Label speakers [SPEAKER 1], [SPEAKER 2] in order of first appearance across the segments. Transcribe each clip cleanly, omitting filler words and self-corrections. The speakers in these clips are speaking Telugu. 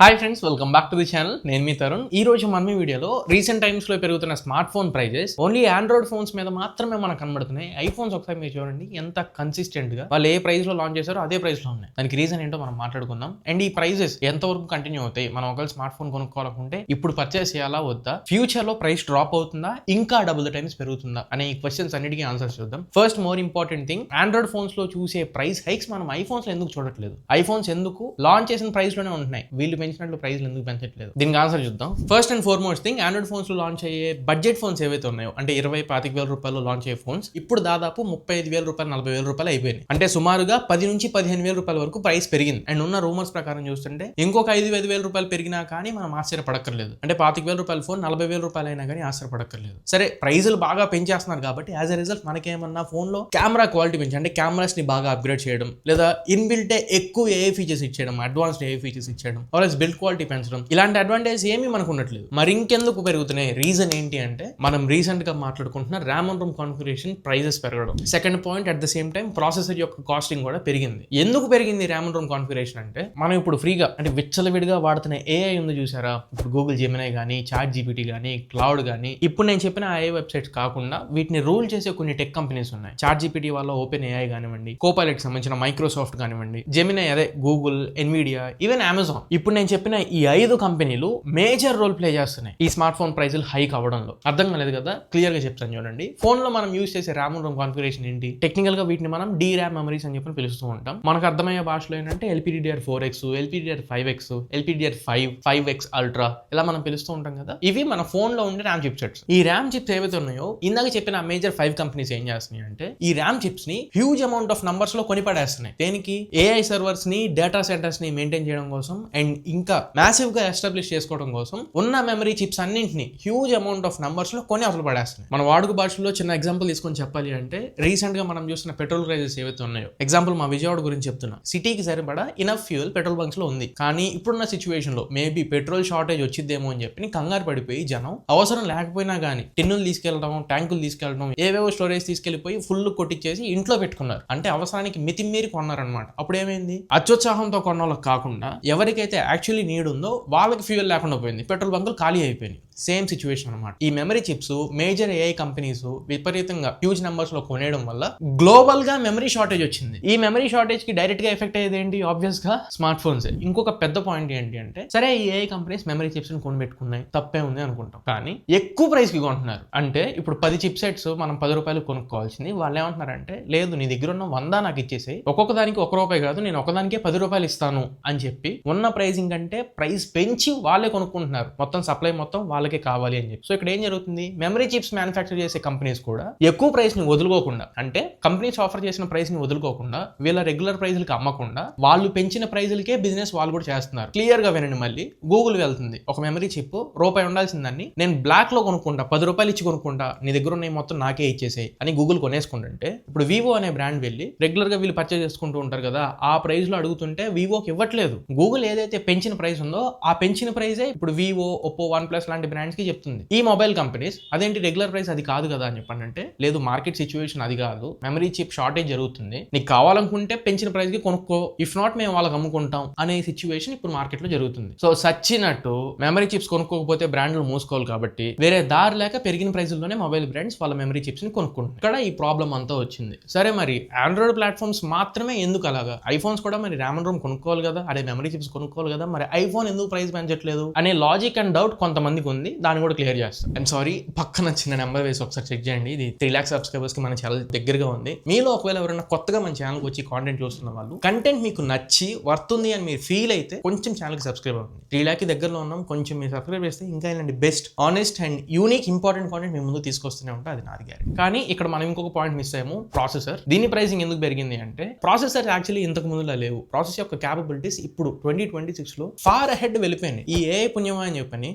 [SPEAKER 1] Hi friends, welcome back to the channel. నేను మీ తరుణ్. ఈ రోజు మన వీడియోలో రీసెంట్ టైమ్స్ లో పెరుగుతున్న smart phone prices only android phones మీద మాత్రమే మనకు కనబడుతున్నాయి. ఐఫోన్స్ ఒకసారి మీరు చూడండి ఎంత కన్సిస్టెంట్ గా వాళ్ళు ఏ ప్రైస్ లో లాంచ్ చేశారో అదే ప్రైస్ లో ఉన్నాయి. దానికి రీజన్ ఏంటో మనం మాట్లాడుకుందాం. అండ్ ఈ ప్రైజెస్ ఎంతవరకు కంటిన్యూ అవుతాయి, మనం ఒకవేళ స్మార్ట్ ఫోన్ కొనుక్కోవాలనుకుంటే ఇప్పుడు పర్చేస్ చేయాలా వద్దా, ఫ్యూచర్ లో ప్రైస్ డ్రాప్ అవుతుందా, ఇంకా డబుల్ ద టైమ్స్ పెరుగుతుందా అనే ఈ క్వశ్చన్స్ అన్నిటికీ ఆన్సర్స్ చూద్దాం. First more important thing, Android phones లో చూసే ప్రైస్ హైక్స్ మనం ఐఫోన్స్ లో ఎందుకు చూడట్లేదు? ఐఫోన్స్ ఎందుకు లాంచ్ చేసిన ప్రైస్ లోనే ఉంటున్నాయి, వీళ్ళు పెంచినట్లు ప్రైస్ ఎందుకు పెంచట్లేదు? దీనికి ఆన్సర్ చూద్దాం. First and foremost thing, Android phones లో లాంచ్ అయ్యే బడ్జెట్ ఫోన్స్ ఏవైతే ఉన్నాయో, అంటే 20-25 వేల రూపాయలు లాంచ్ అయ్యే ఫోన్స్ ఇప్పుడు దాదాపు 35,000 రూపాయలు 40,000 రూపాయలు అయిపోయింది. అంటే సుమారుగా 10 నుంచి 15,000 రూపాయల వరకు ప్రైస్ పెరిగింది. అండ్ ఉన్న రూమర్స్ ప్రకారం చూస్తుంటే ఇంకొక 5,000 రూపాయలు పెరిగినా కానీ మనం ఆశ్చర్యపడక్కర్లేదు. అంటే 25,000 రూపాయల ఫోన్ 40,000 రూపాయలు అయినా కానీ ఆశ్చర్యపడక్కర్లేదు. సరే, ప్రైజులు బాగా పెంచేస్తున్నారు కాబట్టి యాజ్ అ రిజల్ట్ మనకేమన్నా ఫోన్ లో కెమెరా క్వాలిటీ పెంచి, అంటే కెమెరాస్ ని బాగా అప్గ్రేడ్ చేయడం, లేదా ఇన్బిల్టే ఎక్కువ ఏఐ ఫీచర్స్ ఇచ్చేయడం, అడ్వాన్స్డ్ ఏఐ ఫీచర్స్ ఇచ్చేయడం, ఆర్ బిల్డ్ క్వాలిటీ పెంచడం, ఇలాంటి అడ్వాంటేజ్ ఏమీ మనకు ఉండట్లేదు. మరి ఇంకెందుకు పెరుగుతున్నాయి? రీజన్ ఏంటి అంటే మనం రీసెంట్ గా మాట్లాడుకుంటున్న RAM and ROM configuration prices పెరగడం. Second point, at the same time processor యొక్క కాస్టింగ్ కూడా పెరిగింది. ఎందుకు పెరిగింది ర్యామ్ అండ్ రోమ్ కాన్ఫిగరేషన్ అంటే, మనం ఇప్పుడు ఫ్రీగా అంటే విచ్చలవిడిగా వాడుతున్న ఏఐ ఉంది చూసారా, ఇప్పుడు గూగుల్ జెమినై కానీ, చాట్ జీపీటీ కానీ, క్లౌడ్ కానీ, ఇప్పుడు నేను చెప్పిన ఏఐ వెబ్సైట్స్ కాకుండా వీటిని రూల్ చేసే కొన్ని టెక్ కంపెనీస్ ఉన్నాయి. చాట్ జీపీటీ వల్ల ఓపెన్ ఏఐ కానివ్వండి, కోపైలట్ సంబంధించిన మైక్రోసాఫ్ట్ కానివ్వండి, జెమినై అదే గూగుల్, ఎన్విడియా, ఈవెన్ అమెజాన్. ఇప్పుడు నేను చెప్పిన ఈ 5 కంపెనీలు మేజర్ రోల్ ప్లే చేస్తున్నాయి ఈ స్మార్ట్ ఫోన్ ప్రైజులు హైక్ అవ్వడంలో. అర్థం కాలేదు కదా? క్లియర్ గా చెప్తాను చూడండి. ఫోన్ లో మనం యూజ్ చేసే ర్యామ్ అండ్ రోమ్ కాన్ఫిగరేషన్ ఏంటి? టెక్నికల్ గా వీటిని మనం DRAM మెమరీస్ అని చెప్పి పిలుస్తూ ఉంటాం. మనకు అర్థమయ్యే భాషలో ఏంటంటే LPDDR4X, LPDDR5X, LPDDR5, 5X ultra, ఇలా మనం పిలుస్తూ ఉంటాం కదా. ఇవి మన ఫోన్ లో ఉండే ర్యామ్ చిప్ సెట్స్. ఈ ర్యామ్ చిప్స్ ఏవైతే ఉన్నాయో, ఇందాక చెప్పిన మేజర్ 5 కంపెనీస్ ఏం చేస్తున్నాయి అంటే ఈ ర్యామ్ చిప్స్ ని హ్యూజ్ అమౌంట్ ఆఫ్ నంబర్స్ లో కొనిపడేస్తున్నాయి. దేనికి? ఏఐ సర్వర్స్ ని, డేటా సెంటర్స్ ని మెయింటైన్ చేయడం కోసం అండ్ ఇంకా మ్యాసివ్ గా ఎస్టాబ్లిష్ చేసుకోవడం కోసం ఉన్న మెమరీ చిప్స్ అన్నింటిని హ్యూజ్ అమౌంట్ ఆఫ్ నంబర్స్ లో కొని అవసరం పడేస్తున్నాయి. మన వాడుక భాషలో చిన్న ఎగ్జాంపుల్ తీసుకొని చెప్పాలి అంటే, రీసెంట్ గా మనం చూస్తున్న పెట్రోల్ ప్రైజెస్ ఏవైతే ఉన్నాయో, ఎగ్జాంపుల్ మా విజయవాడ గురించి చెప్తున్నా. సిటీకి సరిపడా ఇనఫ్ ఫ్యూయల్ పెట్రోల్ బంక్స్ లో ఉంది, కానీ ఇప్పుడున్న సిచ్యువేషన్ లో మేబీ పెట్రోల్ షార్టేజ్ వచ్చిద్దేమో అని చెప్పి కంగారు పడిపోయి జనం అవసరం లేకపోయినా కానీ టిన్నులు తీసుకెళ్లడం, ట్యాంకులు తీసుకెళ్లడం, ఏవేవో స్టోరేజ్ తీసుకెళ్లిపోయి ఫుల్ కొట్టించేసి ఇంట్లో పెట్టుకున్నారు. అంటే అవసరానికి మితిమీరి కొన్నారనమాట. అప్పుడు ఏమైంది? అత్యుత్సాహంతో కొన్న వాళ్ళకి కాకుండా ఎవరికైతే యాక్చువల్లీ నీడ్ ఉందో వాళ్ళకి ఫ్యూయల్ లేకుండా పోయింది, పెట్రోల్ బంకులు ఖాళీ అయిపోయినాయి. సేమ్ సిచ్యువేషన్ అనమాట. ఈ memory chips major AI companies విపరీతంగా హ్యూజ్ నెంబర్స్ లో కొనేయడం వల్ల గ్లోబల్ గా మెమరీ షార్టేజ్ వచ్చింది. ఈ మెమరీ షార్టేజ్ కి డైరెక్ట్ గా ఎఫెక్ట్ అయ్యేది ఏంటి? ఆబ్వియస్ గా స్మార్ట్ ఫోన్స్. ఇంకొక పెద్ద పాయింట్ ఏంటి అంటే, సరే ఈ ఏఐ కంపెనీస్ మెమరీ చిప్స్ ని కొనిపెట్టుకున్నాయి, తప్పే ఉంది అనుకుంటాం, కానీ ఎక్కువ ప్రైస్ కి కొంటున్నారు. అంటే ఇప్పుడు 10 చిప్ సెట్స్ మనం 10 రూపాయలు కొనుక్కోవాల్సింది వాళ్ళు ఏమంటున్నారంటే, లేదు నీ దగ్గర ఉన్న 100 నాకు ఇచ్చేసాయి, ఒక్కొక్క దానికి 1 రూపాయి కాదు, నేను ఒకదానికే 10 రూపాయలు ఇస్తాను అని చెప్పి ఉన్న ప్రైసింగ్ అంటే ప్రైస్ పెంచి వాళ్ళే కొనుక్కుంటున్నారు. మొత్తం సప్లై మొత్తం వాళ్ళకే కావాలి అని చెప్పి. సో ఇక్కడ ఏం జరుగుతుంది? మెమరీ చిప్స్ మ్యానుఫ్యాక్చర్ చేసే కంపెనీస్ కూడా ఎక్కువ ప్రైస్ ని వదులుకోకుండా, అంటే కంపెనీస్ ఆఫర్ చేసిన ప్రైస్ ని వదులుకోకుండా, వీళ్ళ రెగ్యులర్ ప్రైజులకి అమ్మకుండా వాళ్ళు పెంచిన ప్రైజులకే బిజినెస్ వాళ్ళు కూడా చేస్తున్నారు. క్లియర్ గా వినండి. మళ్ళీ గూగుల్ వెళ్తుంది, ఒక మెమరీ చిప్ రూపాయి ఉండాల్సిందని నేను బ్లాక్ లో కొనుక్కుంటా, 10 రూపాయలు ఇచ్చి కొనుక్కుంటా, నీ దగ్గర ఉన్న మొత్తం నాకే ఇచ్చేసాయి అని గూగుల్ కొనేసుకుంటుంటే, ఇప్పుడు వివో అనే బ్రాండ్ వెళ్ళి రెగ్యులర్ గా వీళ్ళు పర్చేస్ చేసుకుంటూ ఉంటారు కదా, ఆ ప్రైస్ లో అడుగుతుంటే వివోకి ఇవ్వట్లేదు. గూగుల్ ఏదైతే పెంచిన ప్రైస్ ఉందో ఆ పెంచిన ప్రైజే ఇప్పుడు వివో, ఒప్పో, OnePlus లాంటి బ్రాండ్స్ కి చెప్తుంది. ఈ మొబైల్ కంపెనీస్ అదేంటి రెగ్యులర్ ప్రైస్ అది కాదు కదా అని చెప్పండి అంటే, లేదు మార్కెట్ సిచ్యువేషన్ అది కాదు, మెమరీ చిప్ షార్టేజ్ జరుగుతుంది, నీకు కావాలనుకుంటే పెంచిన ప్రైస్ కి కొనుక్కో, ఇఫ్ నాట్ మేము వాళ్ళకి అమ్ముకుంటాం అనే సిచ్యువేషన్ ఇప్పుడు మార్కెట్ లో జరుగుతుంది. సో సచ్చినట్టు మెమరీ చిప్స్ కొనుక్కోకపోతే బ్రాండ్లు మూసుకోవాలి కాబట్టి వేరే దారి లేక పెరిగిన ప్రైజుల్లోనే మొబైల్ బ్రాండ్స్ వాళ్ళ మెమరీ చిప్స్ ని కొనుక్కుంటారు. ఇక్కడ ఈ ప్రాబ్లం అంతా వచ్చింది. సరే, మరి ఆండ్రాయిడ్ ప్లాట్ఫామ్స్ మాత్రమే ఎందుకు అలాగా? ఐఫోన్స్ కూడా మరి ర్యామ్ అండ్ రోమ్ కొనుక్కోవాలి కదా, అదే మెమరీ చిప్స్ కొనుక్కోవాలి కదా, మరి ఐఫోన్ ఎందుకు ప్రైస్ పెంచట్లేదు అనే లాజిక్ అండ్ డౌట్ కొంతమందికి ఉంది. దాన్ని కూడా క్లియర్ చేస్తాను. అండ్ సారీ, పక్కన చిన్న నెంబర్ వేసి ఒకసారి చెక్ చేయండి. ఇది 3 lakhs సబ్స్క్రైబర్స్ కి మన ఛానల్ దగ్గరగా ఉంది. మీలో ఒకవేళ ఎవరైనా కొత్తగా మన ఛానల్కి వచ్చి కాంటెంట్ చూస్తున్న వాళ్ళు, కంటెంట్ మీకు నచ్చి వర్తుంది అని మీరు ఫీల్ అయితే కొంచెం ఛానల్కి సబ్స్క్రైబ్ అవ్వండి. 3 lakh దగ్గరలో ఉన్నాం, కొంచెం మీరు సబ్స్క్రైబ్ చేస్తే ఇంకా ఇలాంటి best, honest and unique important content మీ ముందు తీసుకొస్తూనే ఉంటా, అది నాది గ్యారెంటీ. కానీ ఇక్కడ మనం ఇంకొక పాయింట్ మిస్ అయ్యాము, ప్రాసెసర్. దీని ప్రైసింగ్ ఎందుకు పెరిగింది అంటే, ప్రాసెసర్ యాక్చువల్లీ ఇంతకు ముందులా లేవు. ప్రాసెస్ యొక్క క్యాపబిలిటీస్ ఇప్పుడు 2026 లో ఫార్ అహెడ్ వెళ్ళిపోయింది. ఈ ఏఐ పుణ్యమా అని చెప్పని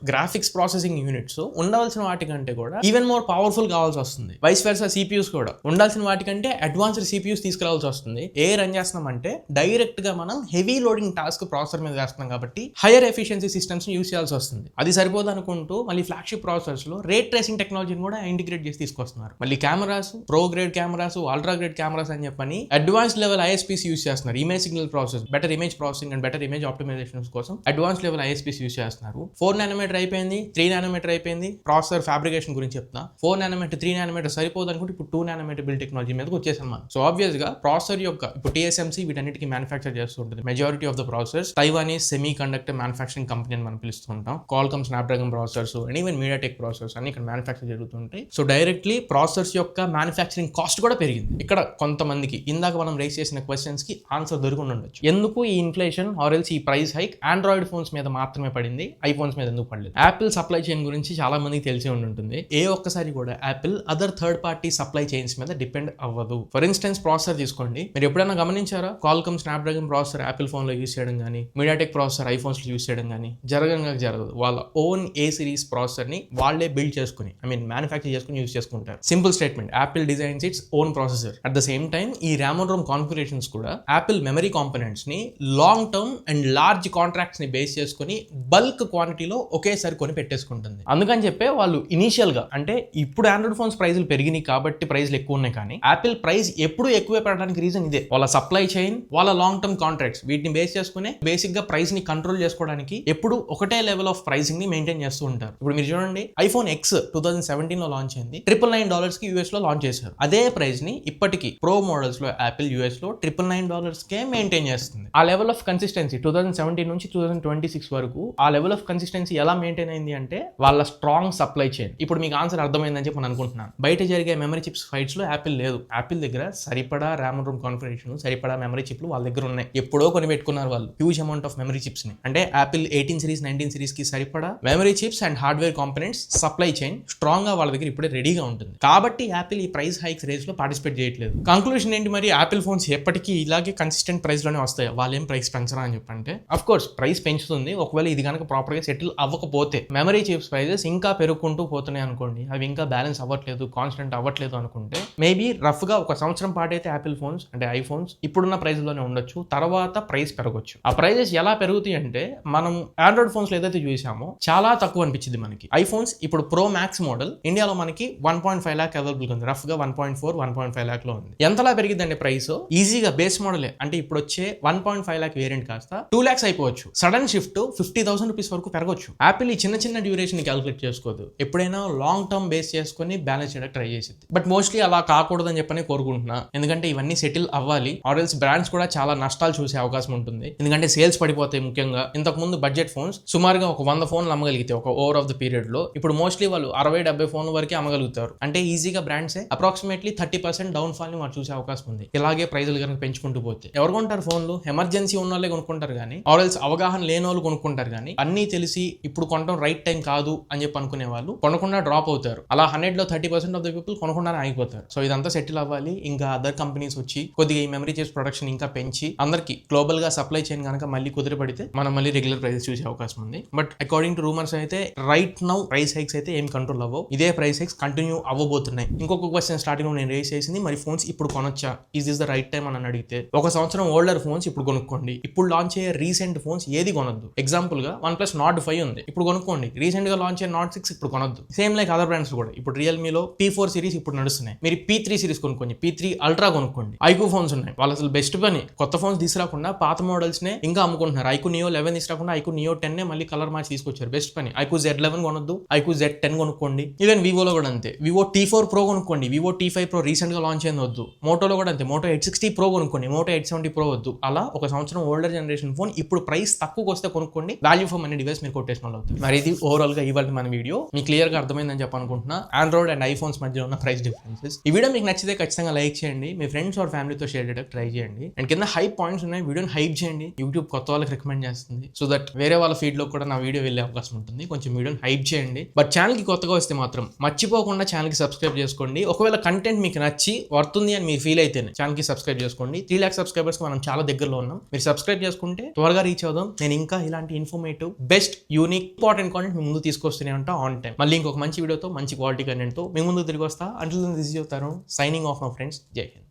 [SPEAKER 1] గ్రాఫిక్స్ ప్రాసెసింగ్ యూనిట్స్ ఉండవలసిన వాటికంటే కూడా ఈవెన్ మోర్ పవర్ఫుల్ కావాల్సి వస్తుంది. వైస్ వెర్సా సిపియూస్ కూడా ఉండాల్సిన వాటికంటే అడ్వాన్స్డ్ సిపియూస్ తీసుకురావాల్సి వస్తుంది. ఏ రన్ చేస్తున్నామంటే డైరెక్ట్ గా మనం హెవీ లోడింగ్ టాస్క్ ప్రాసెసర్ మీద చేస్తున్నాం కాబట్టి హైయర్ ఎఫిషియన్సీ సిస్టమ్స్ యూస్ చేయాల్సి వస్తుంది. అది సరిపోదు అనుకుంటూ మళ్ళీ ఫ్లాగ్షిప్ ప్రాసెసర్స్ లో రేట్ ట్రేసింగ్ టెక్నాలజీని కూడా ఇంటిగ్రేట్ చేసి తీసుకొస్తున్నారు. మళ్ళీ cameras, pro grade cameras, ultra grade cameras అని చెప్పని అడ్వాన్స్ లెవెల్ ఐఎస్పీస్ యూస్ చేస్తున్నారు. Image signal process, better image processing and better image optimization కోసం అడ్వాన్స్ లెవెల్ ఐఎస్పీస్ యూస్ చేస్తున్నారు. 4 nm అయిపోయింది, 3 nm అయిపోయింది. ప్రాసెసర్ ఫ్యాబ్రికేషన్ గురించి చెప్తా. 4 nm 3 nm సరిపోదు అనుకుంటే ఇప్పుడు 2 nm బిల్డ్ టెక్నాలజీ మీదకి వచ్చేసాం మనం. సో ఆబ్వియస్ గా ప్రాసెసర్ యొక్క ఇప్పుడు TSMC వీటన్నిటికీ మ్యానుఫ్యాక్చర్ చేస్తూ ఉంటుంది. Majority of the processors Taiwanese semi conductor manufacturing company అని మనం పిలుస్తుంటాం. Qualcomm Snapdragon processors and even MediaTek processors అన్ని ఇక్కడ మ్యానుఫ్యాక్చర్ జరుగుతుంటాయి. సో డైరెక్ట్లీ ప్రాసెసర్స్ యొక్క మ్యానుఫ్యాక్చరింగ్ కాస్ట్ కూడా పెరిగింది. ఇక్కడ కొంతమందికి ఇందాక మనం రేస్ చేసిన క్వశ్చన్స్ కి ఆన్సర్ దొరుకుని ఉండొచ్చు. ఎందుకు ఈ ఇన్ఫ్లేషన్ ఆర్ఎల్స్ ఈ ప్రైస్ హైక్ ఆండ్రాయిడ్ ఫోన్స్ మీద మాత్రమే పడింది, ఐఫోన్స్ మీద ఎందుకు పడలేదు? యాపిల్ సప్లై చైన్ గురించి చాలా మందికి తెలిసి ఉంటుంది. ఏ ఒక్కసారి కూడా Apple other third party supply chains మీద డిపెండ్ అవ్వదు. ఫర్ ఇన్స్టెన్స్ ప్రాసెసర్ తీసుకోండి, మీరు ఎప్పుడైనా గమనించారా Qualcomm Snapdragon processor Apple phone లో యూస్ చేయడం కానీ, MediaTek ప్రాసెసర్ ఐఫోన్స్ లో యూస్ చేయడం కానీ జరగదు. వాళ్ళ ఓన్ ఏ సిరీస్ ప్రాసెసర్ ని వాళ్ళే బిల్డ్ చేసుకుని మ్యానుఫ్యాక్చర్ చేసుకుని యూస్ చేసుకుంటారు. Simple statement, Apple designs its own processor. At the same time ఈ ర్యామ్ అండ్ రోమ్ కాన్ఫిగరేషన్స్ కూడా యాపిల్ మెమరీ కాంపోనెంట్స్ ని long term and large contracts ని బేస్ చేసుకుని బల్క్ క్వాంటిటీలో ఒకేసారి కొని పెట్టేసుకుంటుంది. అందుకని చెప్పే వాళ్ళు ఇనీషియల్ గా అంటే ఇప్పుడు ఆండ్రాయిడ్ ఫోన్స్ ప్రైజులు పెరిగినాయి కాబట్టి ప్రైజ్లు ఎక్కువ ఉన్నాయి, కానీ యాపిల్ ప్రైస్ ఎప్పుడు ఎక్కువే పెరగడానికి రీజన్ ఇదే. వాళ్ళ సప్లై చైన్, వాళ్ళ లాంగ్ టర్మ్ కాంట్రాక్ట్స్ వీటిని బేస్ చేసుకుని బేసిక్ గా ప్రైస్ ని కంట్రోల్ చేసుకోవడానికి ఎప్పుడు ఒకటే లెవెల్ ఆఫ్ ప్రైసింగ్ ని మెయింటైన్ చేస్తూ ఉంటారు. ఇప్పుడు మీరు చూడండి, ఐఫోన్ ఎక్స్ 2017 లో లాంచ్ అయింది, $999 కి యూఎస్ లో లాంచ్ చేశారు. అదే ప్రైస్ ని ఇప్పటికి ప్రో మోడల్స్ లో యాపిల్ యూఎస్ లో $999 కే మెయింటైన్ చేస్తుంది. ఆ లెవెల్ ఆఫ్ కన్సిస్టెన్సీ 2017 నుంచి 2026 వరకు ఆ లెవెల్ ఆఫ్ కన్సిస్టెన్సీ ఎలా మెయింటైన్ అయింది అంటే వాళ్ళ స్ట్రాంగ్ సప్లై చైన్. ఇప్పుడు మీకు ఆన్సర్ అర్థమైందని చెప్పి నేను అనుకుంటున్నాను. బయట జరిగే మెమరీ చిప్స్ ఫైట్స్ లో యాపిల్ లేదు. యాపిల్ దగ్గర సరిపడా ర్యామ్ రూమ్ కాన్ఫిగరేషన్, సరిపడా మెమరీ చిప్లు వాళ్ళ దగ్గర ఉన్నాయి. ఎప్పుడో కొని పెట్టుకున్నారు వాళ్ళు huge amount of memory chips ని. అంటే యాపిల్ 18 సిరీస్ 19 సిరీస్ కి సరిపడా memory chips and hardware components supply chain strong గా వాళ్ళ దగ్గర ఇప్పుడే రెడీగా ఉంటుంది. కాబట్టి యాపిల్ ఈ ప్రైస్ హైక్స్ రేస్ లో పార్టిసిపేట్ చేయట్లేదు. కంక్లూషన్ ఏంటి మరి? యాపిల్ ఫోన్స్ ఎప్పటికీ ఇలాగే కన్సిస్టెంట్ ప్రైస్ లోనే వస్తాయి. వాళ్ళు ఏం ప్రైస్ పెంచరా అని చెప్పంటే అఫ్ కోర్స్ ప్రైస్ పెంచుతుంది. ఒకవేళ ఇది కనుక ప్రాపర్ గా సెటిల్ అవ్వకపోతే మెమరీ చిప్స్ ప్రైజెస్ ఇంకా పెరుగుకుంటూ పోతున్నాయి అనుకోండి, అవి ఇంకా బ్యాలెన్స్ అవ్వట్లేదు, కాన్స్టెంట్ అవ్వట్లేదు అనుకుంటే మేబీ రఫ్ గా ఒక సంవత్సరం పాటు అయితే యాపిల్ ఫోన్స్ అంటే ఐఫోన్స్ ఇప్పుడున్న ప్రైస్ లోనే ఉండొచ్చు. తర్వాత ప్రైస్ పెరగొచ్చు. ఆ ప్రైజెస్ ఎలా పెరుగుతాయి అంటే మనం ఆండ్రాయిడ్ ఫోన్స్ లో ఏదైతే చూసామో చాలా తక్కువ అనిపించింది మనకి. ఐఫోన్స్ ఇప్పుడు ప్రో మ్యాక్స్ మోడల్ ఇండియాలో మనకి 1.5 lakh అవైలబుల్ ఉంది. రఫ్ గా 1.4-1.5 lakh లో ఉంది. ఎంతలా పెరిగిందండి ప్రైస్? ఈజీగా బేస్ మోడలే అంటే ఇప్పుడు వచ్చే 1.5 lakh వేరియంట్ కాస్త 2 lakhs అయిపోవచ్చు. సడన్ షిఫ్ట్ 50,000 రూపీస్ వరకు పెరగొచ్చు. యాపిల్ ఈ చిన్న డ్యూరేషన్ క్యాలిక్యులేట్ చేసుకోదు. ఎప్పుడైనా లాంగ్ టర్మ్ బేస్ చేసుకుని బ్యాలెన్స్ చేయడానికి ట్రై చేసింది. బట్ మోస్ట్లీ అలా కాకూడదని చెప్పని కోరుకుంటున్నా. ఎందుకంటే ఇవన్నీ సెటిల్ అవ్వాలి. ఆర్ఎల్స్ బ్రాండ్స్ కూడా చాలా నష్టాలు చూసే అవకాశం ఉంటుంది. ఎందుకంటే సేల్స్ పడిపోతాయి. ముఖ్యంగా ఇంతకు ముందు బడ్జెట్ ఫోన్స్ సుమారుగా ఒక 100 ఫోన్లు అమ్మగలిగితే ఒక ఓవర్ ఆఫ్ ద పీరియడ్ లో, ఇప్పుడు మోస్ట్లీ వాళ్ళు 60-70 ఫోన్ల వరకే అమ్మగలుగుతారు. అంటే ఈజీగా బ్రాండ్సే అప్రాక్సిమేట్లీ 30% డౌన్ ఫాల్ ని మనం చూసే అవకాశం ఉంది. ఇలాగే ప్రైజులు కనుక పెంచుకుంటూ పోతే ఎవరు కొంటారు ఫోన్లు? ఎమర్జెన్సీ ఉన్న వాళ్ళే కొనుక్కుంటారు కానీ, ఆర్ఎల్స్ అవగాహన లేని వాళ్ళు కొనుక్కుంటారు కానీ, అన్నీ తెలిసి ఇప్పుడు కొనడం రైట్ టైం కాదు అని చెప్పి అనుకునే వాళ్ళు కొనకుండా డ్రాప్ అవుతారు. అలా 100 లో 30% ఆఫ్ ద పీపుల్ కొనకుండా ఆగిపోతారు. సో ఇదంతా సెటిల్ అవ్వాలి. ఇంకా అదర్ కంపెనీస్ వచ్చి కొద్దిగా ఈ మెమరీ చిప్స్ ప్రొడక్షన్ ఇంకా పెంచి అందరికి గ్లోబల్ గా సప్లై చైన్ కనుక మళ్ళీ కుదిరిపడితే మనం మళ్ళీ రెగ్యులర్ ప్రైసెస్ చూసే అవకాశం ఉంది. బట్ అకార్డింగ్ టు రూమర్స్ అయితే రైట్ నౌ ప్రైస్ హైక్స్ అయితే ఏం కంట్రోల్ అవ్వవు. ఇదే ప్రైస్ హైక్స్ కంటిన్యూ అవ్వబోతున్నాయి. ఇంకొక క్వశ్చన్ స్టార్టింగ్ లో నేను రేస్ చేసింది, మరి ఫోన్స్ ఇప్పుడు కొనొచ్చా, is this the right time అని అడిగితే, ఒక సంవత్సరం ఓల్డర్ ఫోన్స్ ఇప్పుడు కొనుక్కోండి. ఇప్పుడు లాంచ్ అయ్యే రీసెంట్ ఫోన్స్ ఏది కొనొద్దు. ఎగ్జాంపుల్ గా OnePlus Nord 5 ఉంది, ఇప్పుడు కొనుక్కోండి. రీసెంట్ గా లాంచ్ అయ్యే Nord 6 ఇప్పుడు కొనొద్దు. సేమ్ లైక్ అదర్ బ్రాండ్స్ కూడా ఇప్పుడు రియల్మీలో P4 సిరీస్ ఇప్పుడు నడుస్తున్నాయి. మీరు P3 సిరీస్ కొనుక్కోండి, P3 అల్ట్రా కొనుక్కోండి. ఐక్యూ ఫోన్స్ ఉన్నాయి. వాళ్ళు అసలు బెస్ట్ పని కొత్త ఫోన్స్ తీసుకురాకుండా పాత మోడల్స్ నే ఇంకా అమ్ముకుంటున్నారు. ఐక్యూ Neo 11 తీసుకురాకుండా ఐక్యూ Neo 10 నే మళ్ళీ కలర్ మార్చి తీసుకొచ్చారు. బెస్ట్ పని. ఐక్యూ Z11 కొనొద్దు, ఐక్యూ Z10 కొనుక్కోండి. ఈవెన్ వివోలో కూడా అంతే. వివో T4 Pro కొనుక్కోండి, వివో T5 Pro రీసెంట్ గా లాంచ్ అయింది వద్దు. మోటోలో కూడా అంతే. మోటో 860 Pro కొనుక్కోండి, మోటో 870 Pro వద్దు. అలా ఒక సంవత్సరం ఓల్డర్ జనరేషన్ ఫోన్ ఇప్పుడు ప్రైస్ తక్కువకి వస్తే కొనుక్కోండి. వాల్యూ ఫర్ మనీ డివైస్ మీరు కొట్టేసిన వాళ్ళు అవుతుంది. మరి ఇది ఓవరాల్ గా ఇవాళ మన వీడియో మీకు క్లియర్ గా అర్థమైందని చెప్పనుకుంటున్నా. ఆండ్రాయిడ్ అండ్ ఐఫోన్స్ మధ్య ఉన్న ప్రైస్ డిఫరెన్సెస్. ఈ వీడియో మీకు నచ్చితే ఖచ్చితంగా లైక్ చేయండి, మీ ఫ్రెండ్స్ ఆర్ ఫ్యామిలీతో షేర్ చేయడానికి ట్రై చేయండి. అండ్ కింద హైప్ పాయింట్స్ ఉన్నాయి, వీడియోని హైప్ చేయండి. యూట్యూబ్ కొత్త వాళ్ళకి రికమెండ్ చేస్తుంది, సో దట్ వేరే వాళ్ళ ఫీడ్ లో కూడా నా వీడియో వెళ్ళే అవకాశం ఉంటుంది. కొంచెం వీడియోని హైప్ చేయండి. బట్ ఛానల్ కి కొత్తగా వస్తే మాత్రం మర్చిపోకుండా ఛానల్ కి సబ్స్క్రైబ్ చేసుకోండి. ఒకవేళ కంటెంట్ మీకు నచ్చి వర్తుంది అని మీరు ఫీల్ అయితేనే ఛానల్ కి సబ్స్క్రైబ్ చేసుకోండి. 3 lakhs సబ్స్క్రైబర్స్ మనం చాలా దగ్గరలో ఉన్నాం. మీరు సబ్స్క్రైబ్ చేసుకుంటే త్వరగా రీచ్ అవుదాం. నేను ఇంకా ఇలాంటి informative, best, unique important content మీ ముందు తీసుకొస్తూనే ఉంటా ఆన్ టైం. మళ్ళీ ఇంకొక మంచి వీడియోతో మంచి క్వాలిటీ కంటెంట్తో మీ ముందు తిరిగి వస్తా. Until then this is your Tarun signing off my friends. Jai Hind.